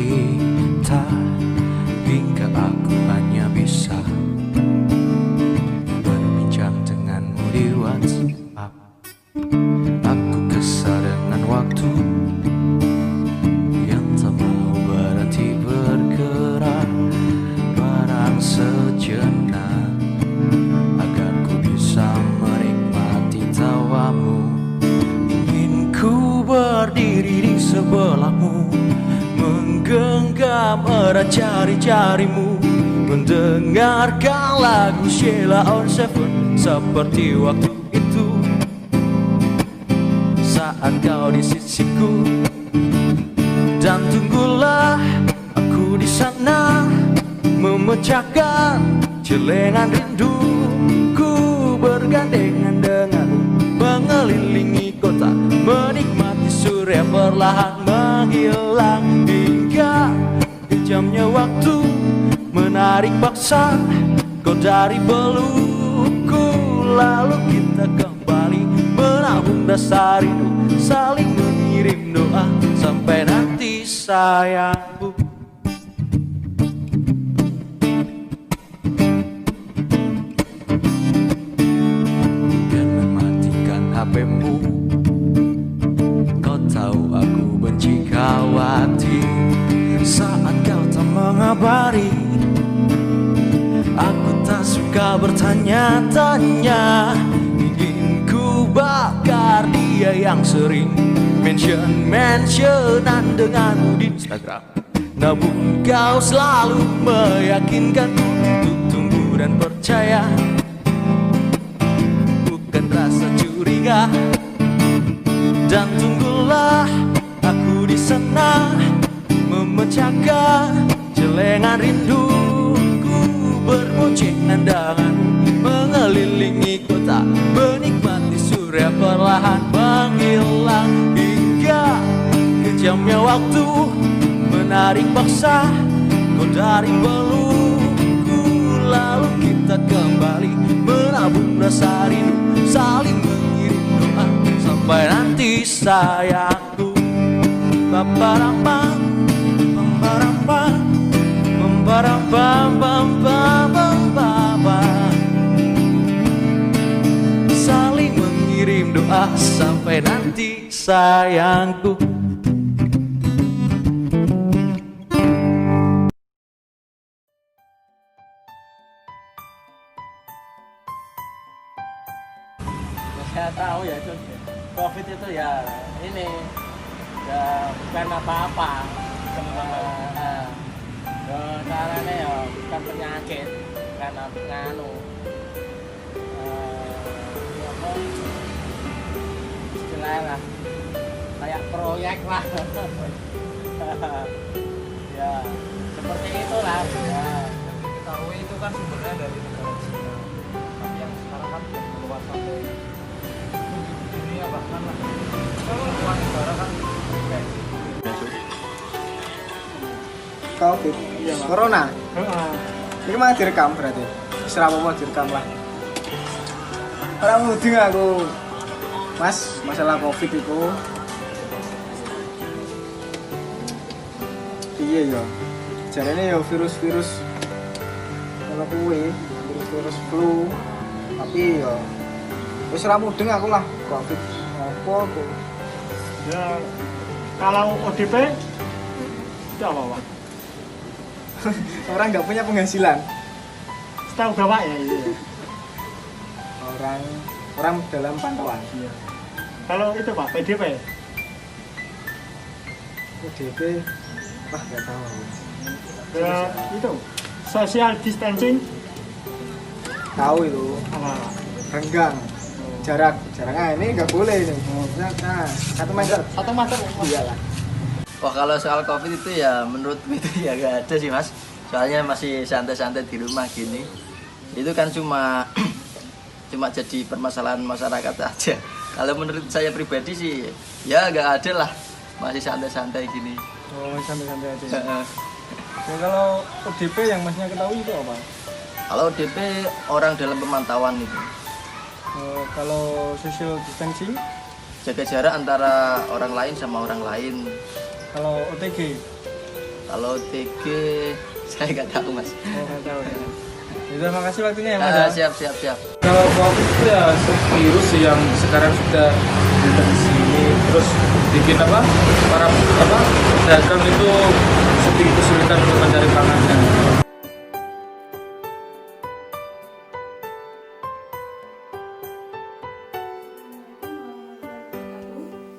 kita, hingga aku hanya bisa berbincang denganmu di WhatsApp. Aku kesal dengan waktu yang tak mau berhenti bergerak. Barang sejenak agar ku bisa menikmati tawamu. Ingin ku berdiri di sebelahmu, menggenggam erat jari-jarimu, mendengarkan lagu Sheila on Seven seperti waktu itu saat kau di sisiku. Dan tunggulah aku di sana, memecahkan celengan rinduku, bergandengan denganmu, mengelilingi kota, menikmati surya perlahan menghilang, hingga kejamnya waktu menarik paksa kau dari pelukku. Lalu kita kembali menabung rasa rindu, saling mengirim doa sampai nanti sayangku. Jangan matikan HP-mu, kau tahu aku benci khawatir saat kau tak mengabari. Aku tak suka bertanya-tanya, ingin ku bakar dia yang sering mention-mentionan denganmu di Instagram. Namun kau selalu meyakinkanku untuk tunggu dan percaya, bukan rasa curiga. Dan tunggulah aku di sana, memecahkan celengan rinduku, berboncengan denganmu, mengelilingi kota, menikmati surya perlahan menghilang, hingga kejamnya waktu menarik paksa kau dari pelukku. Lalu kita kembali menabung rasa rindu, saling mengirim doa sampai nanti sayangku. Paparambam, paparambam, paparambam, paparambam, saling mengirim doa sampai nanti sayangku. Saya tahu ya itu COVID itu ya ini ya bukan apa-apa, caranya ya bukan penyakit, karena nganu apa istilahnya lah, kayak proyek lah. Ya seperti itulah ya. Tahu itu kan sumbernya dari negara Cina, tapi yang sekarang kan keluar sampai dunia bahkan lah. Kalau luar negara kan kayak COVID, iya, Mas. Corona. Ini mah direkam berarti. Serapa mau direkam lah. Orang muding aku, Mas, masalah COVID itu. Iya ya. Jarane ya virus-virus kalau kuwe, virus flu. Tapi ya wis ora mudeng aku lah COVID. Apa kok? Ya kalau ODP itu apa, Pak? Orang nggak punya penghasilan. Setahu Bapak ya itu. Orang dalam pantauan. Iya. Kalau itu Pak, PDP. PDP, wah nggak tahu. Ya, itu social distancing. Tahu itu. Apa? Renggang, jarak ini nggak boleh ini. Nah, 1 meter. 1 meter. Iyalah. Wah, kalau soal COVID itu ya menurutku itu ya gak ada sih Mas. Soalnya masih santai-santai di rumah gini. Itu kan cuma jadi permasalahan masyarakat aja. Kalau menurut saya pribadi sih ya gak ada lah. Masih santai-santai gini. Oh, santai-santai aja. Ya, kalau ODP yang Masnya ketahui itu apa? Kalau ODP orang dalam pemantauan itu. Kalau social distancing? Jaga jarak antara orang lain sama orang lain. Kalau OTG? Kalau TG saya nggak tahu mas. Oh, nggak tahu ya. Terima kasih waktunya ya mas. Ya. Siap. Kalau COVID itu ya virus yang sekarang sudah ada di sini, terus bikin para pedagang itu sedikit kesulitan untuk mencari pangannya.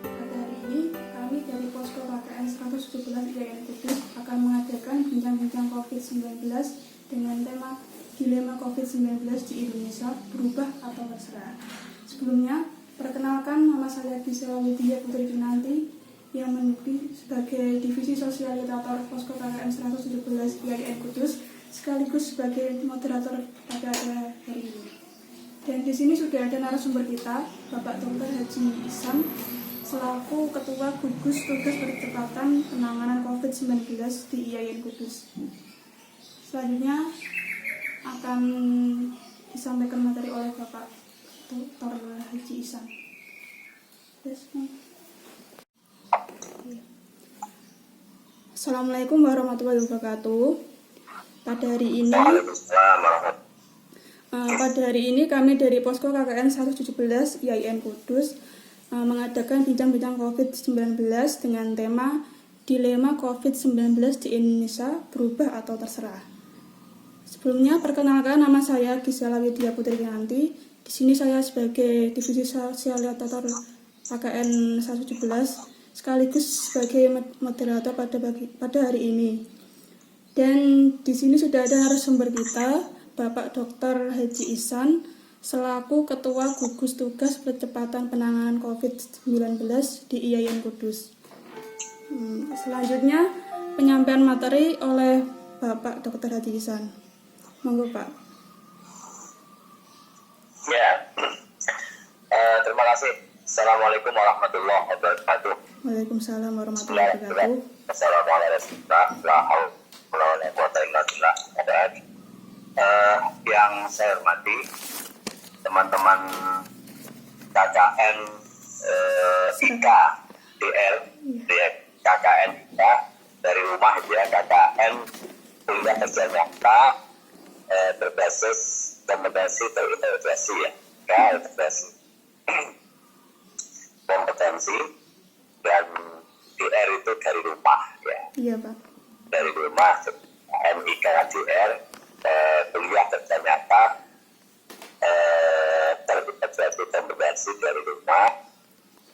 Pada hari ini, kami dari Posko KKN 117 IAIN Kudus akan mengadakan bincang-bincang COVID-19 dengan tema Dilema COVID-19 di Indonesia, berubah atau terserah. Sebelumnya, perkenalkan, nama saya Gisela Widya Putri Kinanti yang menduduki sebagai Divisi Sosialitator Posko KKN 117 IAIN Kudus sekaligus sebagai moderator pada hari ini. Dan di sini sudah ada narasumber kita, Bapak Dr. Haji Ihsan, selaku Ketua Gugus Tugas Percepatan Penanganan COVID-19 di IAIN Kudus. Selanjutnya akan disampaikan materi oleh Bapak Dr. Haji Ihsan. Assalamualaikum warahmatullahi wabarakatuh. Pada hari ini kami dari Posko KKN 117 IAIN Kudus mengadakan bincang-bincang COVID-19 dengan tema Dilema COVID-19 di Indonesia, berubah atau terserah. Sebelumnya, perkenalkan, nama saya Gisela Widya Putri Kinanti. Di sini saya sebagai Divisi Sosialitator KKN 117 sekaligus sebagai moderator pada hari ini. Dan di sini sudah ada narasumber kita, Bapak Dr. Haji Ihsan, selaku Ketua Gugus Tugas Percepatan Penanganan COVID-19 di IAIN Kudus. Selanjutnya, penyampaian materi oleh Bapak Dr. Haji Ihsan. Monggo, Pak. Ya, terima kasih. Assalamualaikum warahmatullahi wabarakatuh. Waalaikumsalam warahmatullahi wabarakatuh. Assalamualaikum warahmatullahi wabarakatuh. Yang saya hormati teman-teman KKN IKA DL, KKN IKA dari rumah ya, KKN kuliah kerja nyata berbasis kompetensi terintegrasi ya, integrasi kompetensi, dan DR itu dari rumah ya. Iya, Pak. Dari rumah NIK DR kuliah kerja nyata terintegrasi kompetensi dari rumah,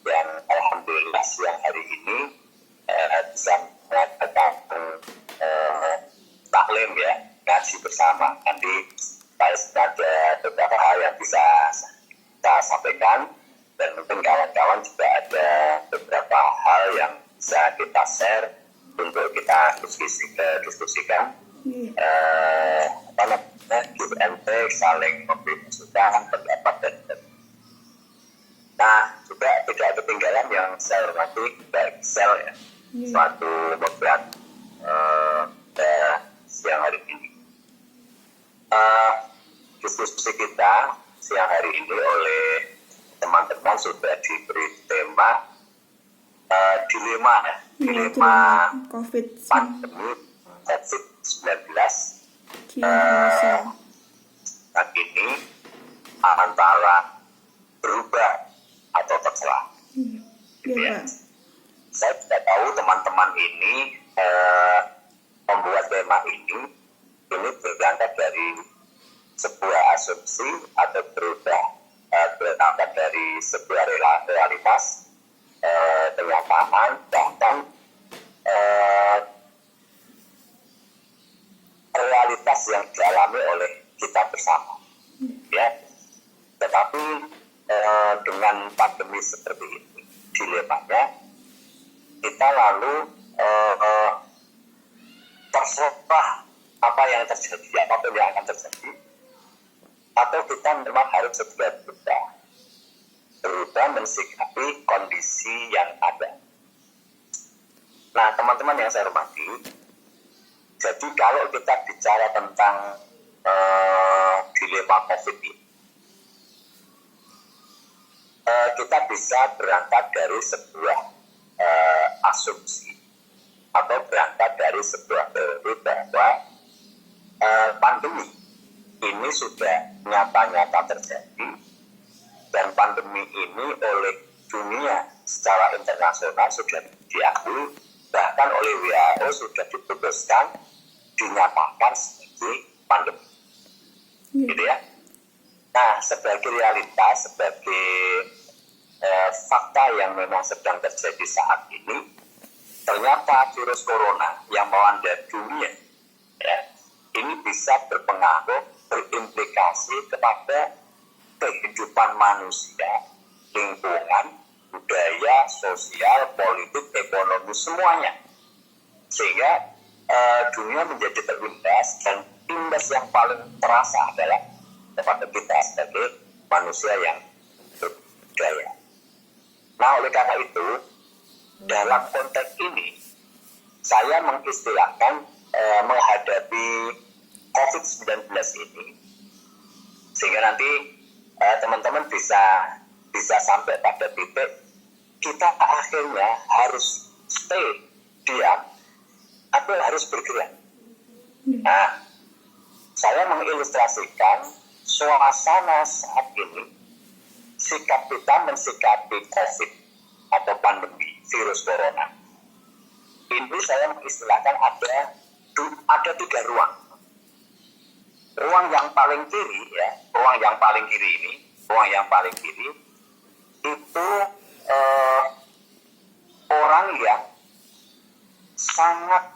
yang alhamdulillah siang hari ini bisa mengadakan taklim ya, ngaji bersama. Nanti ada beberapa hal yang bisa kita sampaikan, dan mungkin kawan-kawan juga ada beberapa hal yang bisa kita share untuk kita diskusikan. Give and take, saling memberi masukan, pendapat dan nah, juga tidak ketinggalan yang saya hormati Mbak Gisel ya, suatu membuat siang hari ini. Diskusi kita siang hari ini oleh teman-teman sudah diberi tema dilema COVID-19 pandemi COVID-19 di Indonesia. saat ini antara berubah atau terserah. Gitu ya. Saya tidak tahu teman-teman ini membuat tema ini berangkat dari sebuah asumsi atau berangkat dari sebuah realitas, kenyataan, bahkan realitas yang dialami oleh kita bersama, ya. Tetapi dengan pandemi seperti ini, dilemanya kita lalu terserah apa yang terjadi, apapun yang akan terjadi, atau kita memang harus segera berubah mensikapi kondisi yang ada. Nah, teman-teman yang saya hormati, jadi kalau kita bicara tentang dilema COVID ini, kita bisa berangkat dari sebuah asumsi atau berangkat dari sebuah teori bahwa pandemi ini sudah nyata-nyata terjadi, dan pandemi ini oleh dunia secara internasional sudah diakui, bahkan oleh WHO sudah diputuskan dinyatakan sebagai pandemi, gitu ya. Nah, sebagai realitas, sebagai fakta yang memang sedang terjadi saat ini, ternyata virus corona yang melanda dunia, ya, ini bisa berpengaruh, berimplikasi kepada kehidupan manusia, lingkungan, budaya, sosial, politik, ekonomi, semuanya. Sehingga dunia menjadi terimbas, dan imbas yang paling terasa adalah kepada kita sebagai manusia yang berbudaya. Nah, oleh karena itu, dalam konteks ini, saya mengistilahkan menghadapi COVID-19 ini, sehingga nanti teman-teman bisa sampai pada titik kita akhirnya harus stay diam atau harus bergerak. Nah, saya mengilustrasikan suasana saat ini, sikap kita mensikapi COVID atau pandemi virus corona. Ini saya mengistilahkan ada 3 ruang. Ruang yang paling kiri, ya, ruang yang paling kiri itu orang yang sangat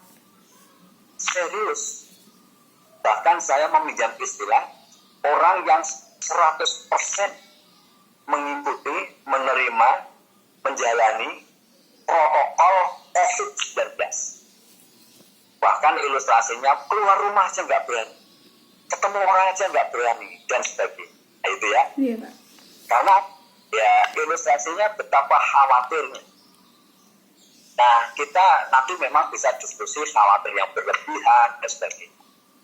serius. Bahkan saya meminjam istilah orang yang 100% mengikuti, menerima, menjalani protokol COVID-19. Bahkan ilustrasinya keluar rumah aja nggak berani, ketemu orang aja nggak berani, dan sebagainya. Nah, itu ya. Iya, Pak. Karena ya ilustrasinya betapa khawatirnya. Nah, kita nanti memang bisa diskusi khawatir yang berlebihan dan sebagainya.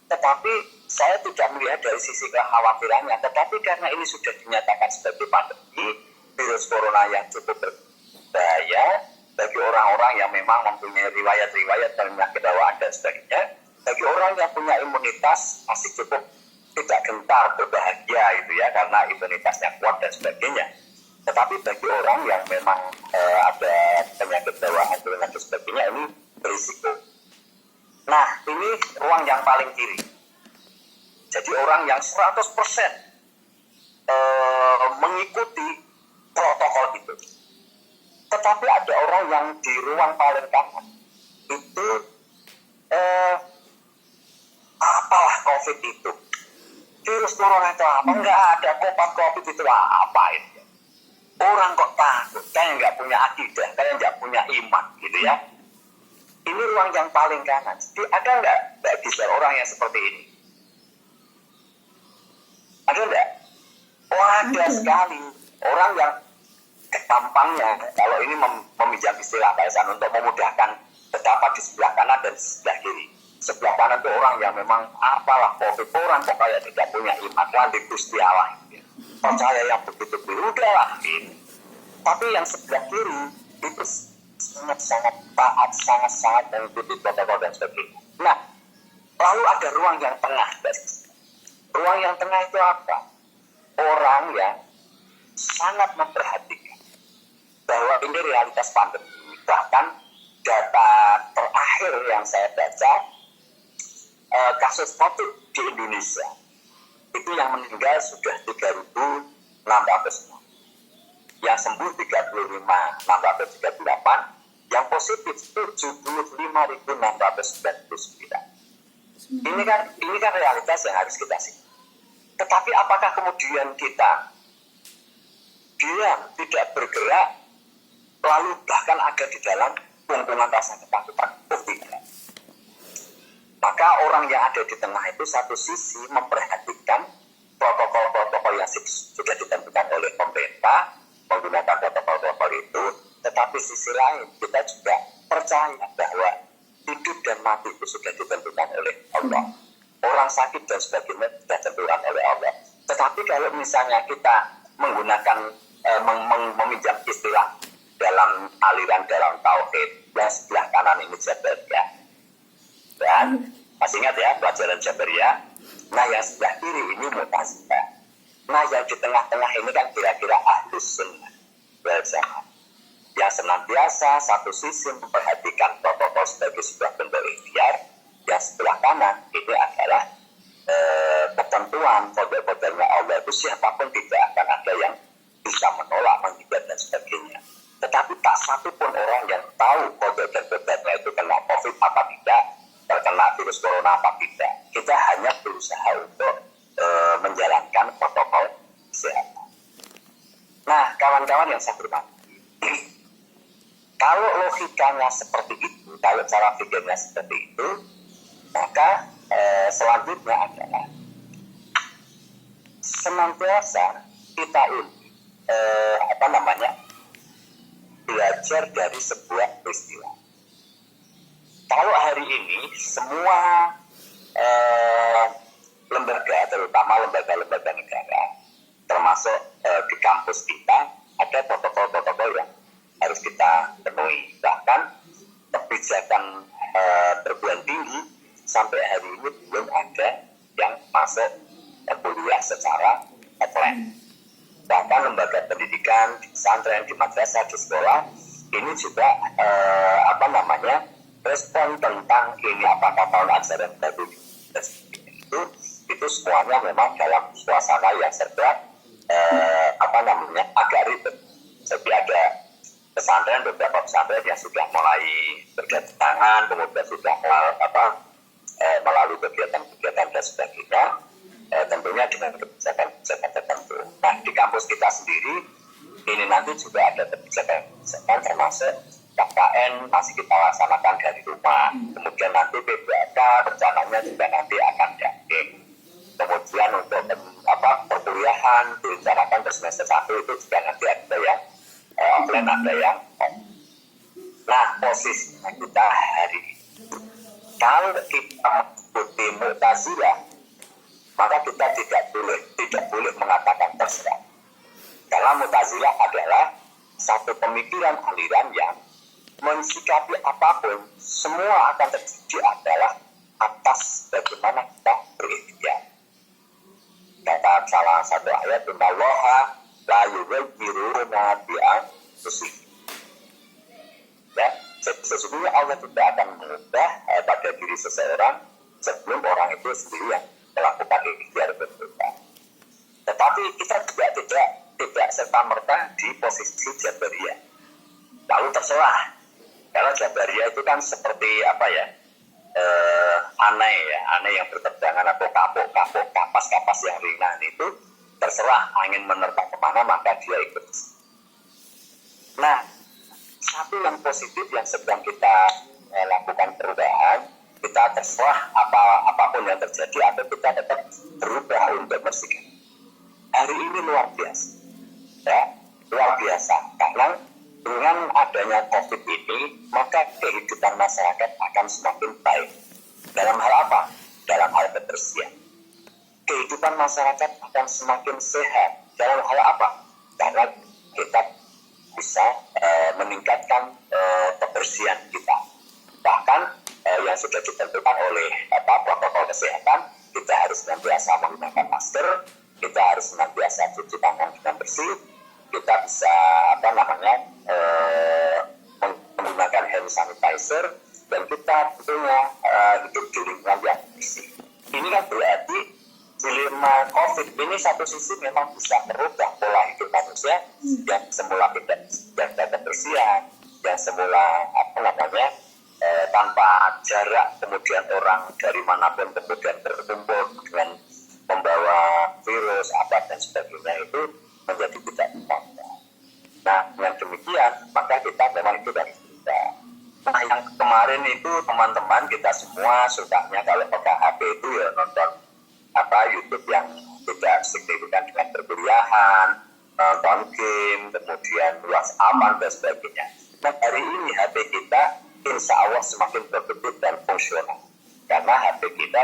Tetapi saya tidak melihat dari sisi kekhawatirannya. Tetapi karena ini sudah dinyatakan sebagai pandemi, virus corona yang cukup berbahaya bagi orang-orang yang memang mempunyai riwayat-riwayat penyakit bawaan dan sebagainya. Bagi orang yang punya imunitas masih cukup tidak gentar, berbahagia itu ya, karena imunitasnya kuat dan sebagainya. Tetapi bagi orang yang memang ada penyakit bawaan dan sebagainya, ini berisiko. Nah, ini ruang yang paling kiri. Jadi orang yang 100% mengikuti protokol itu. Tetapi ada orang yang di ruang paling kanan. Itu apalah COVID itu? Virus corona itu apa? Enggak ada COVID itu apa itu? Orang kok takut? Kayak nggak punya akidah, kayak nggak punya iman, gitu ya. Ini ruang yang paling kanan. Jadi ada nggak bisa orang yang seperti ini? Ada nggak? Oh, ada sekali. Orang yang gampangnya, kalau ini meminjam istilah Pak untuk memudahkan betapa di sebelah kanan dan di sebelah kiri. Sebelah kanan itu orang yang memang apalah COVID, orang kok kayak tidak punya iman, kan di Gusti Allah. Percaya yang begitu-begitu, udahlah ini. Tapi yang sebelah kiri itu sangat-sangat taat, sangat-sangat mengikuti protokol dan sebagainya. Nah, lalu ada ruang yang tengah, guys. Ruang yang tengah itu apa? Orang yang sangat memperhatikan bahwa ini realitas pandemi. Bahkan data terakhir yang saya baca, kasus COVID di Indonesia itu yang meninggal sudah 3.600, yang sembuh 35.638, yang positif 75.699. Ini kan realitas yang harus kita sih. Tetapi apakah kemudian kita diam, tidak bergerak, lalu bahkan ada di dalam lingkungan rasa ketakutan? Oh, tidak. Maka orang yang ada di tengah itu satu sisi memperhatikan protokol-protokol yang sudah ditentukan oleh pemerintah, menggunakan protokol-protokol itu, tetapi sisi lain kita juga percaya bahwa hidup dan mati itu sudah ditentukan oleh Allah. Orang sakit dan sebagainya sudah ditentukan oleh Allah. Tetapi kalau misalnya kita menggunakan meminjam istilah dalam aliran dalam tauhid, yang sebelah kanan ini Jabariyah. Dan masih ingat ya pelajaran Jabariyah. Nah yang sebelah kiri ini Mu'tazilah. Nah yang di tengah-tengah ini kan kira-kira Ahlus Sunnah wal Jamaah, yang senantiasa satu sisi memperhatikan protokol sebagai sebuah bentuk ikhtiar, yang sebelah kanan ini adalah ketentuan kode-kodenya Allah itu siapapun tidak akan ada yang bisa menolak, menghindar dan sebagainya. Tetapi tak satu pun orang yang tahu kode dan kodenya itu kena COVID apa tidak, terkena virus corona apa tidak. Kita hanya berusaha untuk menjalankan protokol kesehatan. Nah, kawan-kawan yang saya hormati, kalau logikanya seperti itu, kalau cara pikirnya seperti itu, maka selanjutnya adalah senantiasa kita ini belajar dari sebuah peristiwa. Kalau hari ini semua lembaga, terutama lembaga-lembaga negara, termasuk di kampus kita, ada protokol-protokol yang harus kita penuhi. Bahkan kebijakan perguruan tinggi sampai hari ini belum ada yang masuk kuliah secara offline. Bahkan lembaga pendidikan, di pesantren, di madrasah, di sekolah, ini juga respon tentang ini apakah tahun ajaran baru itu semuanya memang dalam suasana yang serba agak ribet. Jadi ada pesantren, beberapa pesantren yang sudah mulai berdatangan, kemudian sudah melalui kegiatan-kegiatan dan sebagainya, tentunya dengan kebijakan-kebijakan tertentu. Nah, di kampus kita sendiri ini nanti juga ada kebijakan termasuk KKN masih kita laksanakan dari rumah, kemudian nanti PBK rencananya juga nanti akan daring. Kemudian untuk perkuliahan direncanakan ke semester 1 itu juga nanti ada yang offline, ada yang online. Nah, posisinya kita hari ini, kalau kita mengikuti Mu'tazilah, maka kita tidak boleh mengatakan terserah. Karena Mu'tazilah adalah satu pemikiran aliran yang mensikapi apapun, semua akan terjadi adalah atas bagaimana kita berikhtiar. Kata salah satu ayat, innallaha la yughayyiru ma bi anfusihim. Ya, sesungguhnya Allah tidak akan mengubah pada diri seseorang sebelum orang itu sendiri yang melakukan ikhtiar berubah. Tetapi kita juga tidak serta-merta di posisi Jabariyah. Lalu terserah. Kalau Jabariyah itu kan seperti aneh yang berterbangan atau kapuk-kapuk, kapas-kapas yang ringan itu terserah angin menerpa kemana maka dia ikut. Nah, satu yang positif yang sedang kita lakukan perubahan, kita terserah apapun yang terjadi atau kita tetap berubah untuk bersikap. Hari ini luar biasa, ya, luar biasa karena dengan adanya COVID ini, maka kehidupan masyarakat akan semakin baik. Dalam hal apa? Dalam hal kebersihan. Kehidupan masyarakat akan semakin sehat. Dalam hal apa? Karena kita bisa meningkatkan kebersihan kita. Bahkan yang sudah ditentukan oleh protokol kesehatan, kita harus senantiasa menggunakan masker, kita harus senantiasa cuci tangan dengan bersih, kita bisa menggunakan hand sanitizer, dan kita tentunya hidup di lingkungan yang bersih. Ini kan berarti dilema COVID ini satu sisi memang bisa merubah pola hidup manusia yang semula tidak jaga kebersihan, yang semula tanpa jarak, kemudian orang dari manapun kemudian berkumpul dengan membawa virus dan sebagainya itu menjadi tidak terkontrol. Nah, dengan demikian maka kita memang itu dari kita. Nah, yang kemarin itu teman-teman kita semua sukanya kalau pakai HP itu ya nonton YouTube yang tidak signifikan dengan perkuliahan, nonton game, kemudian WhatsApp dan sebagainya. Nah, hari ini HP kita insya Allah semakin berbentuk dan fungsional. Karena HP kita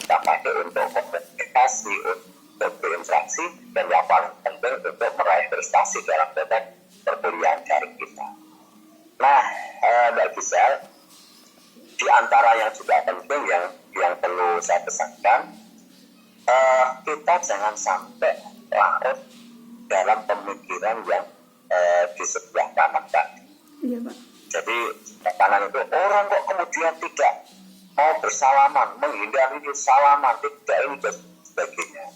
pakai untuk komunikasi, untuk berinteraksi, dan yang paling penting untuk meraih prestasi dalam konteks perkuliahan daring kita. Nah, Mbak Gisel, di antara yang juga penting yang perlu saya pesankan, kita jangan sampai larut dalam pemikiran yang di sebelah kanan tadi. Iya, Pak. Jadi kanan itu orang kok kemudian tidak mau bersalaman, menghindari salaman, tidak ini dan sebagainya.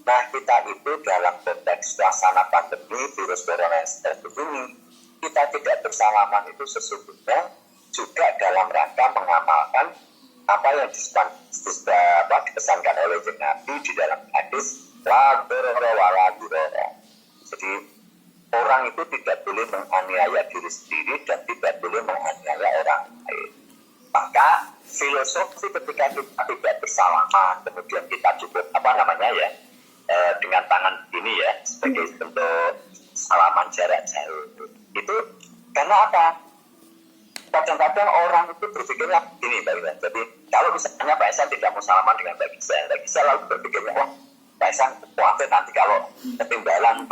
Nah, kita itu dalam konteks suasana pandemi virus corona seperti ini, kita tidak bersalaman itu sesungguhnya juga dalam rangka mengamalkan apa yang dipesankan oleh Nabi di dalam hadis la dororo wala diroro. Jadi orang itu tidak boleh menganiaya diri sendiri dan tidak boleh menganiaya orang lain. Maka filosofi ketika kita tidak bersalaman, kemudian kita cukup dengan tangan ini ya sebagai bentuk salaman jarak jauh. Itu karena apa? Kadang-kadang orang itu berpikirnya gini, Mbak Gisel. Jadi kalau misalnya Pak Ihsan tidak mau salaman dengan Mbak Gisel lalu berpikirnya, wah Pak Ihsan khawatir nanti kalau ketinggalan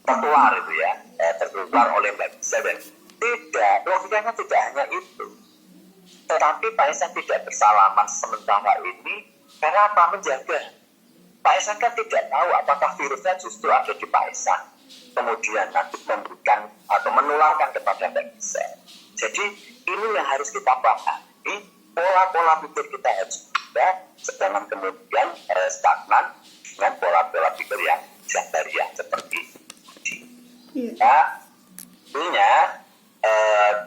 tertular itu ya, tertular oleh Mbak Gisel. Dan tidak, logikanya tidak hanya itu. Tetapi Pak Ihsan tidak bersalaman sementara ini karena apa? Menjaga. Pak Ihsan kan tidak tahu apakah virusnya justru ada di Pak Ihsan, kemudian nanti memberikan atau menularkan kepada Mbak Gisel. Jadi ini yang harus kita pahami, pola-pola pikir kita harus berubah, sedangkan kemudian stagnan dengan pola-pola pikir yang jahariah seperti ini. Nah, intinya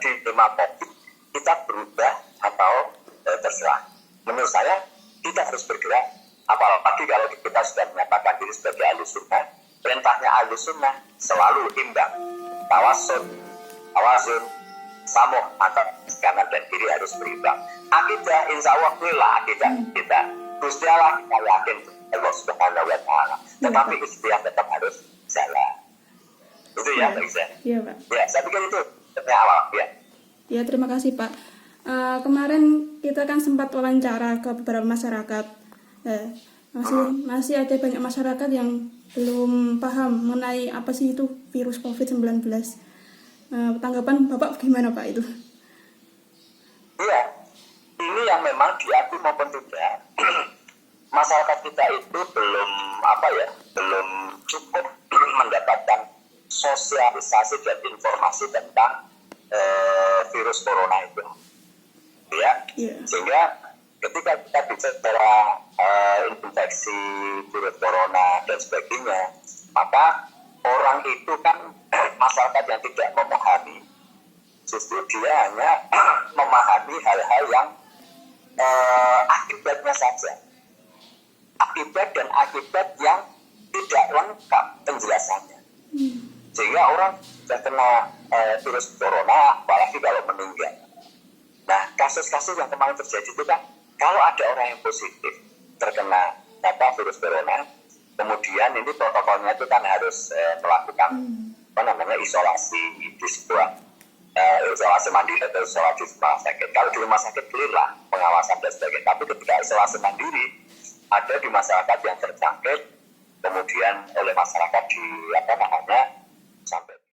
di tema COVID kita berubah atau terserah. Menurut saya kita harus bergerak, apalagi kalau kita sudah menyatakan diri sebagai ahli sunnah. Perintahnya ahli sunnah selalu imbang, tawasud, samuh antara kanan dan kiri harus berimbang. Akidah insya Allah itulah akidah kita. Gusti Allah kita yakin Allah Subhanahu wa Ta'ala. Tetapi ikhtiar tetap harus jalan. Itu ya, Pak Ihsan. Iya, Pak. Ya, saya pikir itu awal ya. Ya, terima kasih, Pak. Kemarin kita kan sempat wawancara ke beberapa masyarakat. Masih ada banyak masyarakat yang belum paham mengenai apa sih itu virus COVID-19. Tanggapan Bapak gimana, Pak, itu? Iya, ini yang memang diakui maupun tidak. Masyarakat kita itu belum cukup mendapatkan sosialisasi dan informasi tentang virus corona itu. Ya, sehingga ketika kita bicara infeksi virus corona dan sebagainya, maka orang itu kan masyarakat yang tidak memahami, justru dia hanya memahami hal-hal yang akibatnya saja, akibat yang tidak lengkap penjelasannya, sehingga orang terkena virus corona apalagi kalau meninggal. Nah, kasus-kasus yang kemarin terjadi itu kan, kalau ada orang yang positif terkena virus corona, kemudian ini protokolnya itu kan harus melakukan isolasi di sebuah isolasi mandiri atau isolasi di rumah sakit. Kalau di rumah sakit clear pengawasan dan sebagainya. Tapi ketika isolasi mandiri, ada di masyarakat yang terjangkit, kemudian oleh masyarakat sampai